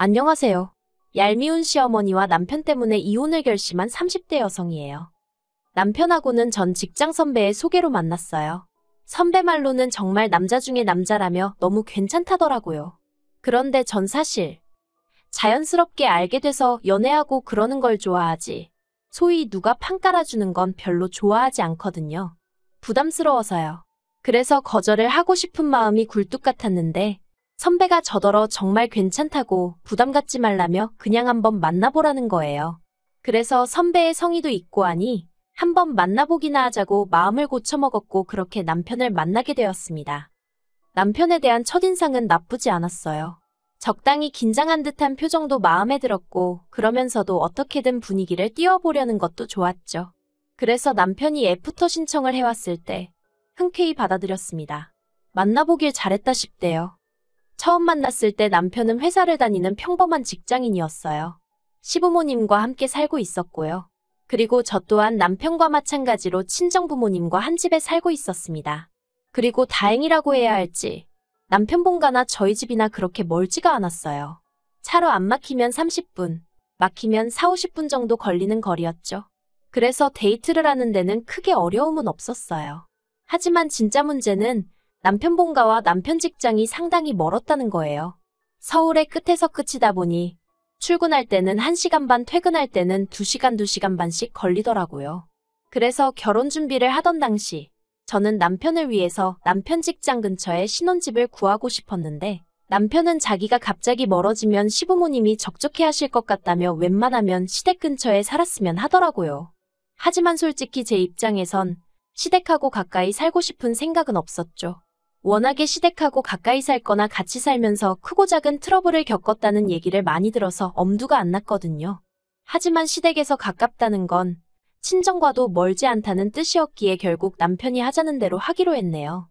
안녕하세요. 얄미운 시어머니와 남편 때문에 이혼을 결심한 30대 여성이에요. 남편하고는 전 직장 선배의 소개로 만났어요. 선배 말로는 정말 남자 중에 남자라며 너무 괜찮다더라고요. 그런데 전 사실 자연스럽게 알게 돼서 연애하고 그러는 걸 좋아하지. 소위 누가 판 깔아주는 건 별로 좋아하지 않거든요. 부담스러워서요. 그래서 거절을 하고 싶은 마음이 굴뚝 같았는데 선배가 저더러 정말 괜찮다고 부담 갖지 말라며 그냥 한번 만나보라는 거예요. 그래서 선배의 성의도 있고 하니 한번 만나보기나 하자고 마음을 고쳐먹었고 그렇게 남편을 만나게 되었습니다. 남편에 대한 첫인상은 나쁘지 않았어요. 적당히 긴장한 듯한 표정도 마음에 들었고 그러면서도 어떻게든 분위기를 띄워보려는 것도 좋았죠. 그래서 남편이 애프터 신청을 해왔을 때 흔쾌히 받아들였습니다. 만나보길 잘했다 싶대요. 처음 만났을 때 남편은 회사를 다니는 평범한 직장인이었어요. 시부모님과 함께 살고 있었고요. 그리고 저 또한 남편과 마찬가지로 친정부모님과 한 집에 살고 있었습니다. 그리고 다행이라고 해야 할지 남편 본가나 저희 집이나 그렇게 멀지가 않았어요. 차로 안 막히면 30분, 막히면 4, 50분 정도 걸리는 거리였죠. 그래서 데이트를 하는 데는 크게 어려움은 없었어요. 하지만 진짜 문제는 남편 본가와 남편 직장이 상당히 멀었다는 거예요. 서울의 끝에서 끝이다 보니 출근할 때는 1시간 반, 퇴근할 때는 2시간, 2시간 반씩 걸리더라고요. 그래서 결혼 준비를 하던 당시 저는 남편을 위해서 남편 직장 근처에 신혼집을 구하고 싶었는데 남편은 자기가 갑자기 멀어지면 시부모님이 적적해 하실 것 같다며 웬만하면 시댁 근처에 살았으면 하더라고요. 하지만 솔직히 제 입장에선 시댁하고 가까이 살고 싶은 생각은 없었죠. 워낙에 시댁하고 가까이 살거나 같이 살면서 크고 작은 트러블을 겪었다는 얘기를 많이 들어서 엄두가 안 났거든요. 하지만 시댁에서 가깝다는 건 친정과도 멀지 않다는 뜻이었기에 결국 남편이 하자는 대로 하기로 했네요.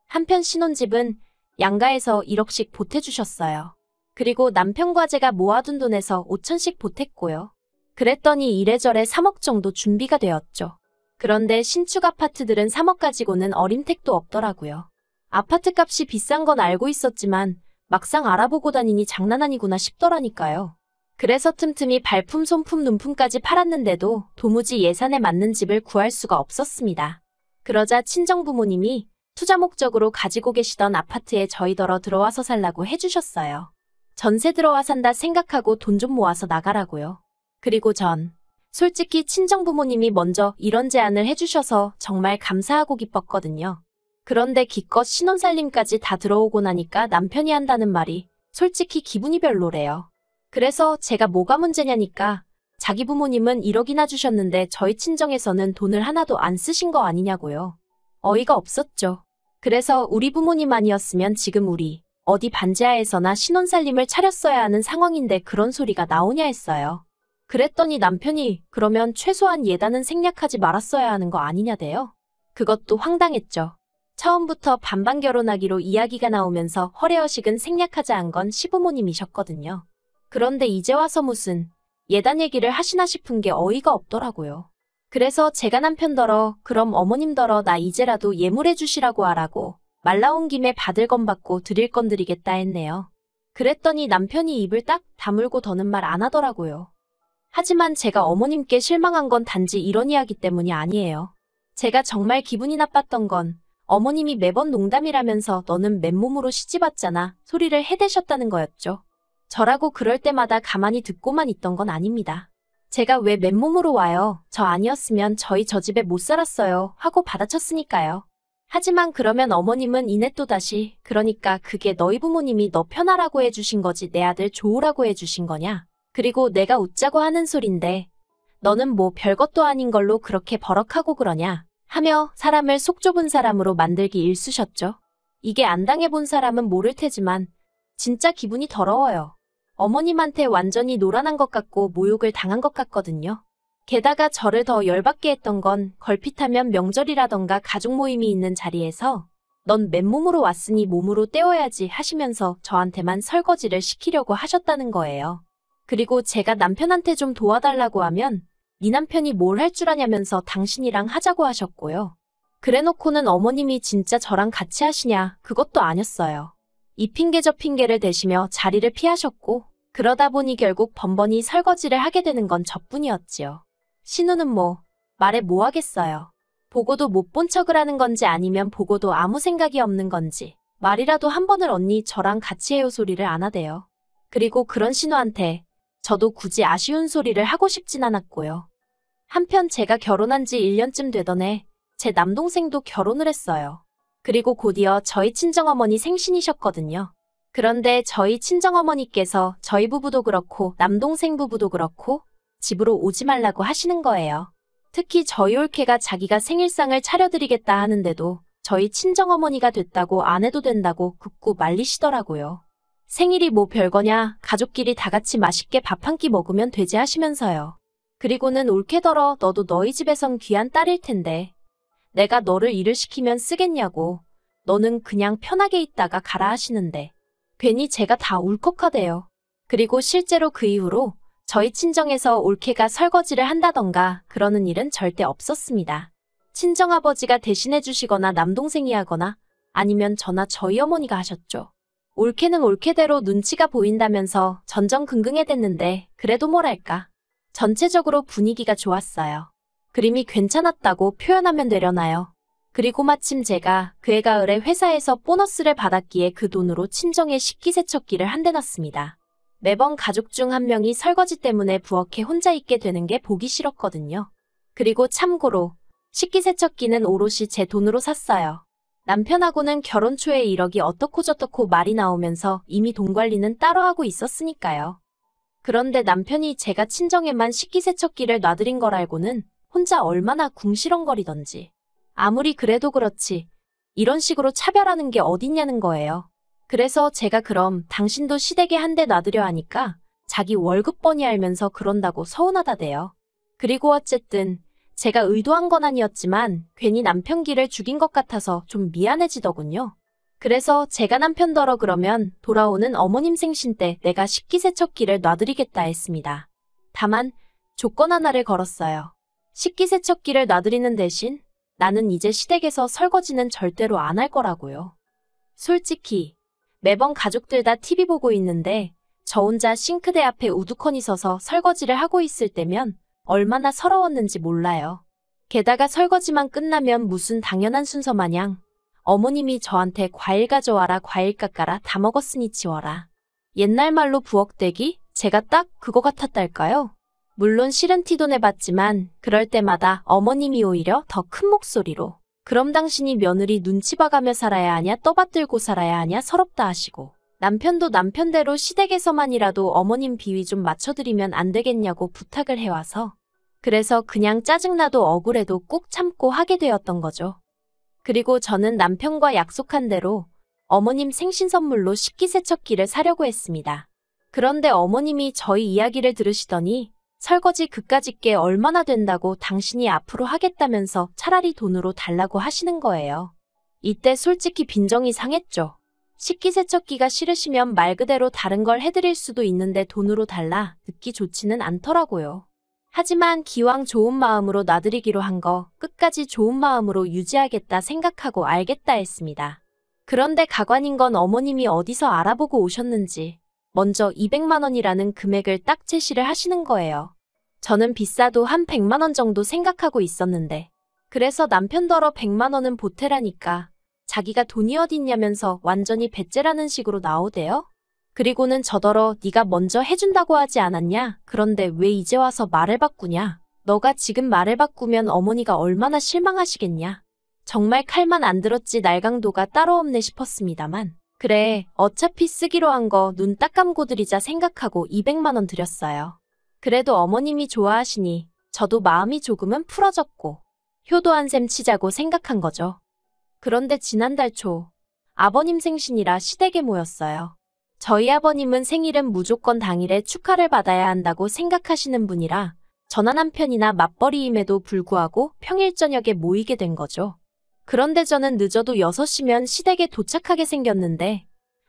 한편 신혼집은 양가에서 1억씩 보태주셨어요. 그리고 남편과 제가 모아둔 돈에서 5천씩 보탰고요. 그랬더니 이래저래 3억 정도 준비가 되었죠. 그런데 신축 아파트들은 3억 가지고는 어림택도 없더라고요. 아파트 값이 비싼 건 알고 있었지만 막상 알아보고 다니니 장난 아니구나 싶더라니까요. 그래서 틈틈이 발품, 손품, 눈품까지 팔았는데도 도무지 예산에 맞는 집을 구할 수가 없었습니다. 그러자 친정부모님이 투자 목적으로 가지고 계시던 아파트에 저희더러 들어와서 살라고 해주셨어요. 전세 들어와 산다 생각하고 돈 좀 모아서 나가라고요. 그리고 전 솔직히 친정부모님이 먼저 이런 제안을 해주셔서 정말 감사하고 기뻤거든요. 그런데 기껏 신혼살림까지 다 들어오고 나니까 남편이 한다는 말이 솔직히 기분이 별로래요. 그래서 제가 뭐가 문제냐니까 자기 부모님은 1억이나 주셨는데 저희 친정에서는 돈을 하나도 안 쓰신 거 아니냐고요. 어이가 없었죠. 그래서 우리 부모님 아니었으면 지금 우리 어디 반지하에서나 신혼살림을 차렸어야 하는 상황인데 그런 소리가 나오냐 했어요. 그랬더니 남편이 그러면 최소한 예단은 생략하지 말았어야 하는 거 아니냐대요. 그것도 황당했죠. 처음부터 반반 결혼하기로 이야기가 나오면서 허례허식은 생략하자 한 건 시부모님이셨거든요. 그런데 이제 와서 무슨 예단 얘기를 하시나 싶은 게 어이가 없더라고요. 그래서 제가 남편더러 그럼 어머님더러 나 이제라도 예물해 주시라고 하라고 말 나온 김에 받을 건 받고 드릴 건 드리겠다 했네요. 그랬더니 남편이 입을 딱 다물고 더는 말 안 하더라고요. 하지만 제가 어머님께 실망한 건 단지 이런 이야기 때문이 아니에요. 제가 정말 기분이 나빴던 건 어머님이 매번 농담이라면서 너는 맨몸으로 시집왔잖아 소리를 해대셨다는 거였죠. 저라고 그럴 때마다 가만히 듣고만 있던 건 아닙니다. 제가 왜 맨몸으로 와요? 저 아니었으면 저희 저 집에 못 살았어요 하고 받아쳤으니까요. 하지만 그러면 어머님은 이내 또다시 그러니까 그게 너희 부모님이 너 편하라고 해주신 거지 내 아들 좋으라고 해주신 거냐? 그리고 내가 웃자고 하는 소린데 너는 뭐 별것도 아닌 걸로 그렇게 버럭하고 그러냐? 하며 사람을 속 좁은 사람으로 만들기 일쑤셨죠. 이게 안 당해본 사람은 모를 테지만 진짜 기분이 더러워요. 어머님한테 완전히 노란한 것 같고 모욕을 당한 것 같거든요. 게다가 저를 더 열받게 했던 건 걸핏하면 명절이라던가 가족 모임이 있는 자리에서 넌 맨몸으로 왔으니 몸으로 때워야지 하시면서 저한테만 설거지를 시키려고 하셨다는 거예요. 그리고 제가 남편한테 좀 도와달라고 하면 네 남편이 뭘 할 줄 아냐면서 당신이랑 하자고 하셨고요. 그래놓고는 어머님이 진짜 저랑 같이 하시냐 그것도 아니었어요. 이 핑계 저 핑계를 대시며 자리를 피하셨고 그러다 보니 결국 번번이 설거지를 하게 되는 건 저뿐이었지요. 신우는 말해 뭐 하겠어요. 보고도 못 본 척을 하는 건지 아니면 보고도 아무 생각이 없는 건지 말이라도 한 번을 언니 저랑 같이 해요 소리를 안 하대요. 그리고 그런 신우한테 저도 굳이 아쉬운 소리를 하고 싶진 않았고요. 한편 제가 결혼한 지 1년쯤 되던 해 제 남동생도 결혼을 했어요. 그리고 곧이어 저희 친정어머니 생신이셨거든요. 그런데 저희 친정어머니께서 저희 부부도 그렇고 남동생 부부도 그렇고 집으로 오지 말라고 하시는 거예요. 특히 저희 올케가 자기가 생일상을 차려드리겠다 하는데도 저희 친정어머니가 됐다고 안 해도 된다고 굽고 말리시더라고요. 생일이 뭐 별거냐, 가족끼리 다 같이 맛있게 밥 한 끼 먹으면 되지 하시면서요. 그리고는 올케더러 너도 너희 집에선 귀한 딸일 텐데 내가 너를 일을 시키면 쓰겠냐고 너는 그냥 편하게 있다가 가라 하시는데 괜히 제가 다 울컥하대요. 그리고 실제로 그 이후로 저희 친정에서 올케가 설거지를 한다던가 그러는 일은 절대 없었습니다. 친정아버지가 대신해 주시거나 남동생이 하거나 아니면 저나 저희 어머니가 하셨죠. 올케는 올케대로 눈치가 보인다면서 전전긍긍해댔는데 그래도 뭐랄까. 전체적으로 분위기가 좋았어요. 그림이 괜찮았다고 표현하면 되려나요? 그리고 마침 제가 그해 가을에 회사에서 보너스를 받았기에 그 돈으로 친정에 식기세척기를 한 대 놨습니다. 매번 가족 중 한 명이 설거지 때문에 부엌에 혼자 있게 되는 게 보기 싫었거든요. 그리고 참고로 식기세척기는 오롯이 제 돈으로 샀어요. 남편하고는 결혼 초에 이러기 어떻고 저떻고 말이 나오면서 이미 돈 관리는 따로 하고 있었으니까요. 그런데 남편이 제가 친정에만 식기세척기를 놔드린 걸 알고는 혼자 얼마나 궁시렁거리던지. 아무리 그래도 그렇지 이런 식으로 차별하는 게 어딨냐는 거예요. 그래서 제가 그럼 당신도 시댁에 한 대 놔드려 하니까 자기 월급 뻔히 알면서 그런다고 서운하다대요. 그리고 어쨌든 제가 의도한 건 아니었지만 괜히 남편 기를 죽인 것 같아서 좀 미안해지더군요. 그래서 제가 남편더러 그러면 돌아오는 어머님 생신 때 내가 식기세척기를 놔드리겠다 했습니다. 다만 조건 하나를 걸었어요. 식기세척기를 놔드리는 대신 나는 이제 시댁에서 설거지는 절대로 안 할 거라고요. 솔직히 매번 가족들 다 TV 보고 있는데 저 혼자 싱크대 앞에 우두커니 서서 설거지를 하고 있을 때면 얼마나 서러웠는지 몰라요. 게다가 설거지만 끝나면 무슨 당연한 순서 마냥 어머님이 저한테 과일 가져와라 과일 깎아라 다 먹었으니 치워라. 옛날 말로 부엌대기? 제가 딱 그거 같았달까요? 물론 싫은 티도 내봤지만 그럴 때마다 어머님이 오히려 더 큰 목소리로 그럼 당신이 며느리 눈치 봐가며 살아야 하냐 떠받들고 살아야 하냐 서럽다 하시고 남편도 남편대로 시댁에서만이라도 어머님 비위 좀 맞춰드리면 안 되겠냐고 부탁을 해와서 그래서 그냥 짜증나도 억울해도 꾹 참고 하게 되었던 거죠. 그리고 저는 남편과 약속한 대로 어머님 생신 선물로 식기세척기를 사려고 했습니다. 그런데 어머님이 저희 이야기를 들으시더니 설거지 그까짓 게 얼마나 된다고 당신이 앞으로 하겠다면서 차라리 돈으로 달라고 하시는 거예요. 이때 솔직히 빈정이 상했죠. 식기세척기가 싫으시면 말 그대로 다른 걸 해드릴 수도 있는데 돈으로 달라 듣기 좋지는 않더라고요. 하지만 기왕 좋은 마음으로 놔드리기로 한 거 끝까지 좋은 마음으로 유지하겠다 생각하고 알겠다 했습니다. 그런데 가관인 건 어머님이 어디서 알아보고 오셨는지 먼저 200만 원이라는 금액을 딱 제시를 하시는 거예요. 저는 비싸도 한 100만 원 정도 생각하고 있었는데 그래서 남편더러 100만 원은 보태라니까 자기가 돈이 어딨냐면서 완전히 배째라는 식으로 나오대요. 그리고는 저더러 네가 먼저 해준다고 하지 않았냐? 그런데 왜 이제 와서 말을 바꾸냐? 너가 지금 말을 바꾸면 어머니가 얼마나 실망하시겠냐? 정말 칼만 안 들었지 날강도가 따로 없네 싶었습니다만 그래 어차피 쓰기로 한 거 눈 딱 감고 드리자 생각하고 200만 원 드렸어요. 그래도 어머님이 좋아하시니 저도 마음이 조금은 풀어졌고 효도한 셈 치자고 생각한 거죠. 그런데 지난달 초 아버님 생신이라 시댁에 모였어요. 저희 아버님은 생일은 무조건 당일에 축하를 받아야 한다고 생각하시는 분이라 저나 남편이나 맞벌이임에도 불구하고 평일 저녁에 모이게 된 거죠. 그런데 저는 늦어도 6시면 시댁에 도착하게 생겼는데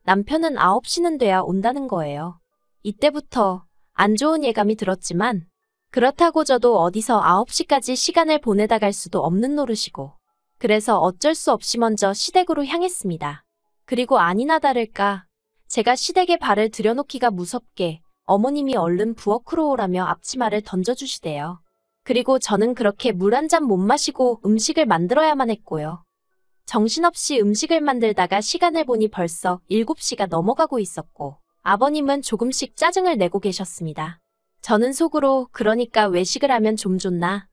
남편은 9시는 돼야 온다는 거예요. 이때부터 안 좋은 예감이 들었지만 그렇다고 저도 어디서 9시까지 시간을 보내다 갈 수도 없는 노릇이고 그래서 어쩔 수 없이 먼저 시댁으로 향했습니다. 그리고 아니나 다를까 제가 시댁에 발을 들여놓기가 무섭게 어머님이 얼른 부엌으로 오라며 앞치마를 던져주시대요. 그리고 저는 그렇게 물 한 잔 못 마시고 음식을 만들어야만 했고요. 정신없이 음식을 만들다가 시간을 보니 벌써 7시가 넘어가고 있었고 아버님은 조금씩 짜증을 내고 계셨습니다. 저는 속으로 그러니까 외식을 하면 좀 좋나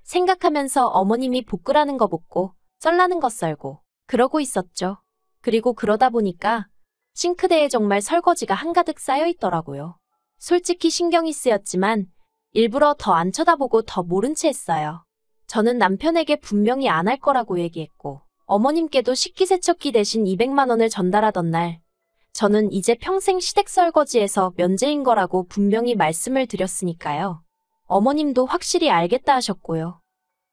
생각하면서 어머님이 볶으라는 거 볶고 썰라는 거 썰고 그러고 있었죠. 그리고 그러다 보니까 싱크대에 정말 설거지가 한가득 쌓여 있더라고요. 솔직히 신경이 쓰였지만 일부러 더 안 쳐다보고 더 모른 채 했어요. 저는 남편에게 분명히 안 할 거라고 얘기했고 어머님께도 식기세척기 대신 200만 원을 전달하던 날 저는 이제 평생 시댁 설거지에서 면제인 거라고 분명히 말씀을 드렸으니까요. 어머님도 확실히 알겠다 하셨고요.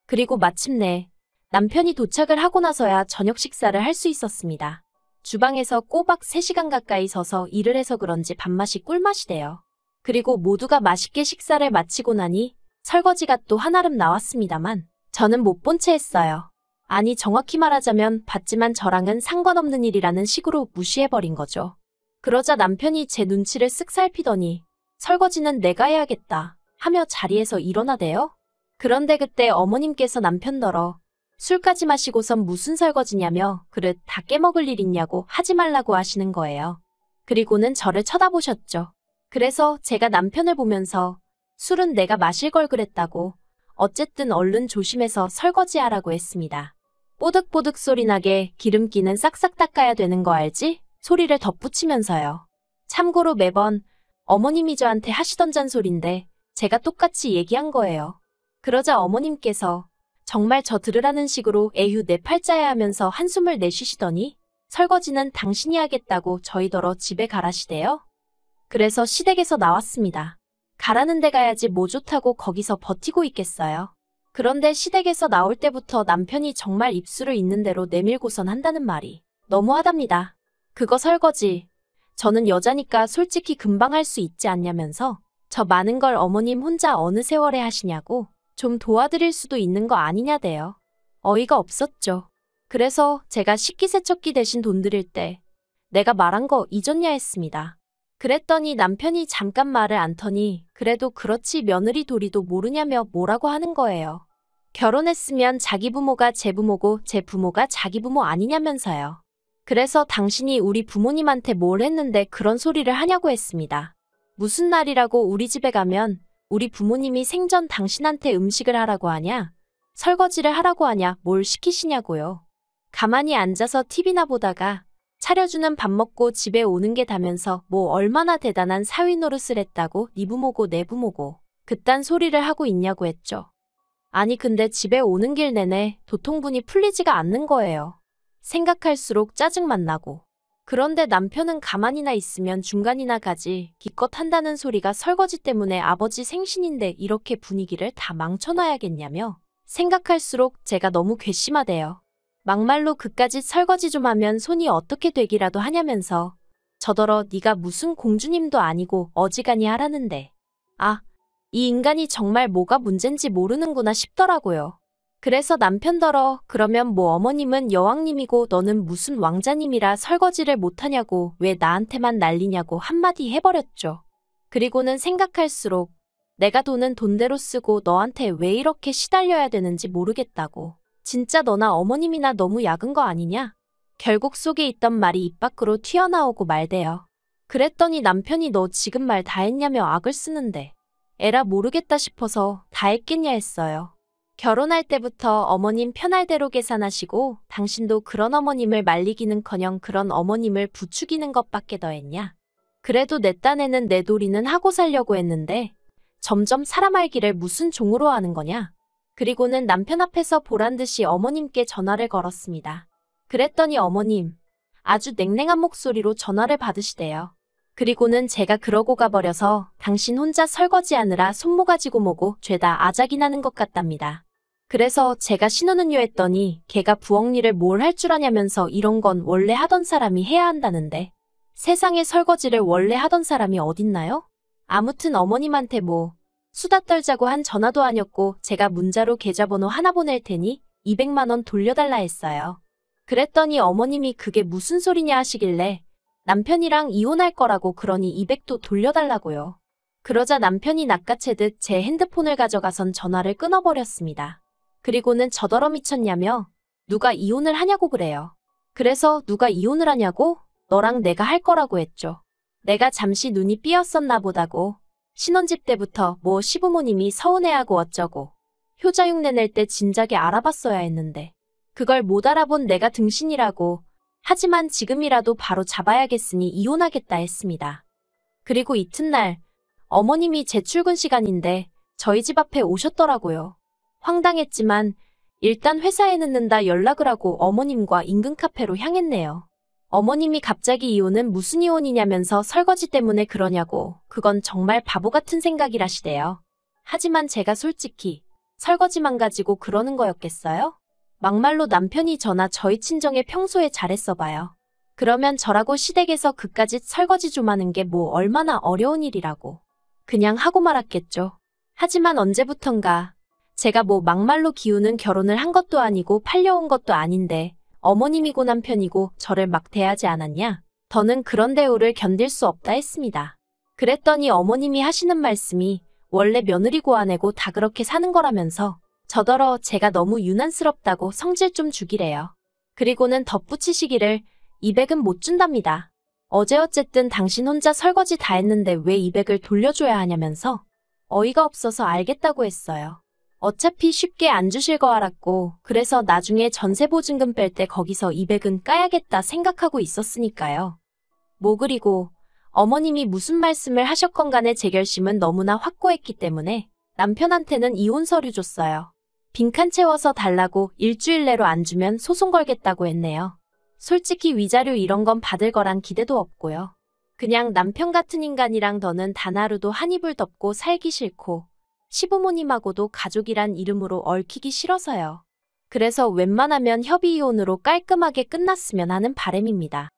그리고 마침내 남편이 도착을 하고 나서야 저녁 식사를 할 수 있었습니다. 주방에서 꼬박 3시간 가까이 서서 일을 해서 그런지 밥맛이 꿀맛이대요. 그리고 모두가 맛있게 식사를 마치고 나니 설거지가 또 한아름 나왔습니다만 저는 못 본 채 했어요. 아니 정확히 말하자면 봤지만 저랑은 상관없는 일이라는 식으로 무시해버린 거죠. 그러자 남편이 제 눈치를 쓱 살피더니 설거지는 내가 해야겠다 하며 자리에서 일어나대요. 그런데 그때 어머님께서 남편더러 술까지 마시고선 무슨 설거지냐며 그릇 다 깨먹을 일 있냐고 하지 말라고 하시는 거예요. 그리고는 저를 쳐다보셨죠. 그래서 제가 남편을 보면서 술은 내가 마실 걸 그랬다고 어쨌든 얼른 조심해서 설거지하라고 했습니다. 뽀득뽀득 소리 나게 기름기는 싹싹 닦아야 되는 거 알지? 소리를 덧붙이면서요. 참고로 매번 어머님이 저한테 하시던 잔소리인데 제가 똑같이 얘기한 거예요. 그러자 어머님께서 정말 저 들으라는 식으로 에휴 내 팔자야 하면서 한숨을 내쉬시더니 설거지는 당신이 하겠다고 저희더러 집에 가라시대요. 그래서 시댁에서 나왔습니다. 가라는 데 가야지 뭐 좋다고 거기서 버티고 있겠어요. 그런데 시댁에서 나올 때부터 남편이 정말 입술을 있는 대로 내밀고선 한다는 말이 너무하답니다. 그거 설거지. 저는 여자니까 솔직히 금방 할 수 있지 않냐면서 저 많은 걸 어머님 혼자 어느 세월에 하시냐고 좀 도와드릴 수도 있는 거 아니냐대요. 어이가 없었죠. 그래서 제가 식기세척기 대신 돈 드릴 때 내가 말한 거 잊었냐 했습니다. 그랬더니 남편이 잠깐 말을 안 터니 그래도 그렇지 며느리 도리도 모르냐며 뭐라고 하는 거예요. 결혼했으면 자기 부모가 제 부모고 제 부모가 자기 부모 아니냐면서요. 그래서 당신이 우리 부모님한테 뭘 했는데 그런 소리를 하냐고 했습니다. 무슨 날이라고 우리 집에 가면 우리 부모님이 생전 당신한테 음식을 하라고 하냐? 설거지를 하라고 하냐? 뭘 시키시냐고요. 가만히 앉아서 TV나 보다가 차려주는 밥 먹고 집에 오는 게 다면서 뭐 얼마나 대단한 사위 노릇을 했다고 네 부모고 내 부모고 그딴 소리를 하고 있냐고 했죠. 아니 근데 집에 오는 길 내내 도통분이 풀리지가 않는 거예요. 생각할수록 짜증만 나고. 그런데 남편은 가만히나 있으면 중간이나 가지 기껏 한다는 소리가 설거지 때문에 아버지 생신인데 이렇게 분위기를 다 망쳐놔야겠냐며 생각할수록 제가 너무 괘씸하대요. 막말로 그까짓 설거지 좀 하면 손이 어떻게 되기라도 하냐면서 저더러 네가 무슨 공주님도 아니고 어지간히 하라는데 아, 이 인간이 정말 뭐가 문젠지 모르는구나 싶더라고요. 그래서 남편더러 그러면 뭐 어머님은 여왕님이고 너는 무슨 왕자님이라 설거지를 못하냐고 왜 나한테만 난리냐고 한마디 해버렸죠. 그리고는 생각할수록 내가 돈은 돈대로 쓰고 너한테 왜 이렇게 시달려야 되는지 모르겠다고. 진짜 너나 어머님이나 너무 약은 거 아니냐? 결국 속에 있던 말이 입 밖으로 튀어나오고 말대요. 그랬더니 남편이 너 지금 말 다 했냐며 악을 쓰는데 에라 모르겠다 싶어서 다 했겠냐 했어요. 결혼할 때부터 어머님 편할 대로 계산하시고 당신도 그런 어머님을 말리기는커녕 그런 어머님을 부추기는 것밖에 더 했냐? 그래도 내 딴에는 내 도리는 하고 살려고 했는데 점점 사람 알기를 무슨 종으로 하는 거냐? 그리고는 남편 앞에서 보란듯이 어머님께 전화를 걸었습니다. 그랬더니 어머님 아주 냉랭한 목소리로 전화를 받으시대요. 그리고는 제가 그러고 가버려서 당신 혼자 설거지하느라 손모가지고 뭐고 죄다 아작이 나는 것 같답니다. 그래서 제가 신우는요 했더니 걔가 부엌 일을 뭘 할 줄 아냐면서 이런 건 원래 하던 사람이 해야 한다는데 세상에 설거지를 원래 하던 사람이 어딨나요? 아무튼 어머님한테 뭐 수다 떨자고 한 전화도 아니었고 제가 문자로 계좌번호 하나 보낼 테니 200만 원 돌려달라 했어요. 그랬더니 어머님이 그게 무슨 소리냐 하시길래 남편이랑 이혼할 거라고 그러니 200도 돌려달라고요. 그러자 남편이 낚아채듯 제 핸드폰을 가져가선 전화를 끊어버렸습니다. 그리고는 저더러 미쳤냐며 누가 이혼을 하냐고 그래요. 그래서 누가 이혼을 하냐고? 너랑 내가 할 거라고 했죠. 내가 잠시 눈이 삐었었나 보다고. 신혼집 때부터 뭐 시부모님이 서운해하고 어쩌고. 효자 흉내 낼 때 진작에 알아봤어야 했는데. 그걸 못 알아본 내가 등신이라고. 하지만 지금이라도 바로 잡아야겠으니 이혼하겠다 했습니다. 그리고 이튿날 어머님이 제 출근 시간인데 저희 집 앞에 오셨더라고요. 황당했지만 일단 회사에 늦는다 연락을 하고 어머님과 인근 카페로 향했네요. 어머님이 갑자기 이혼은 무슨 이혼이냐면서 설거지 때문에 그러냐고. 그건 정말 바보 같은 생각이라시대요. 하지만 제가 솔직히 설거지만 가지고 그러는 거였겠어요? 막말로 남편이 저나 저희 친정에 평소에 잘했어 봐요. 그러면 저라고 시댁에서 그까짓 설거지 좀 하는 게 뭐 얼마나 어려운 일이라고. 그냥 하고 말았겠죠. 하지만 언제부턴가 제가 뭐 막말로 기우는 결혼을 한 것도 아니고 팔려온 것도 아닌데 어머님이고 남편이고 저를 막 대하지 않았냐? 더는 그런 대우를 견딜 수 없다 했습니다. 그랬더니 어머님이 하시는 말씀이 원래 며느리고 아내고 다 그렇게 사는 거라면서 저더러 제가 너무 유난스럽다고 성질 좀 주기래요. 그리고는 덧붙이시기를 200은 못 준답니다. 어제 어쨌든 당신 혼자 설거지 다 했는데 왜 200을 돌려줘야 하냐면서 어이가 없어서 알겠다고 했어요. 어차피 쉽게 안 주실 거 알았고 그래서 나중에 전세보증금 뺄 때 거기서 200은 까야겠다 생각하고 있었으니까요. 뭐 그리고 어머님이 무슨 말씀을 하셨건 간에 제 결심은 너무나 확고했기 때문에 남편한테는 이혼 서류 줬어요. 빈칸 채워서 달라고 일주일 내로 안 주면 소송 걸겠다고 했네요. 솔직히 위자료 이런 건 받을 거란 기대도 없고요. 그냥 남편 같은 인간이랑 더는 단 하루도 한 이불 덮고 살기 싫고 시부모님하고도 가족이란 이름으로 얽히기 싫어서요. 그래서 웬만하면 협의 이혼으로 깔끔하게 끝났으면 하는 바람입니다.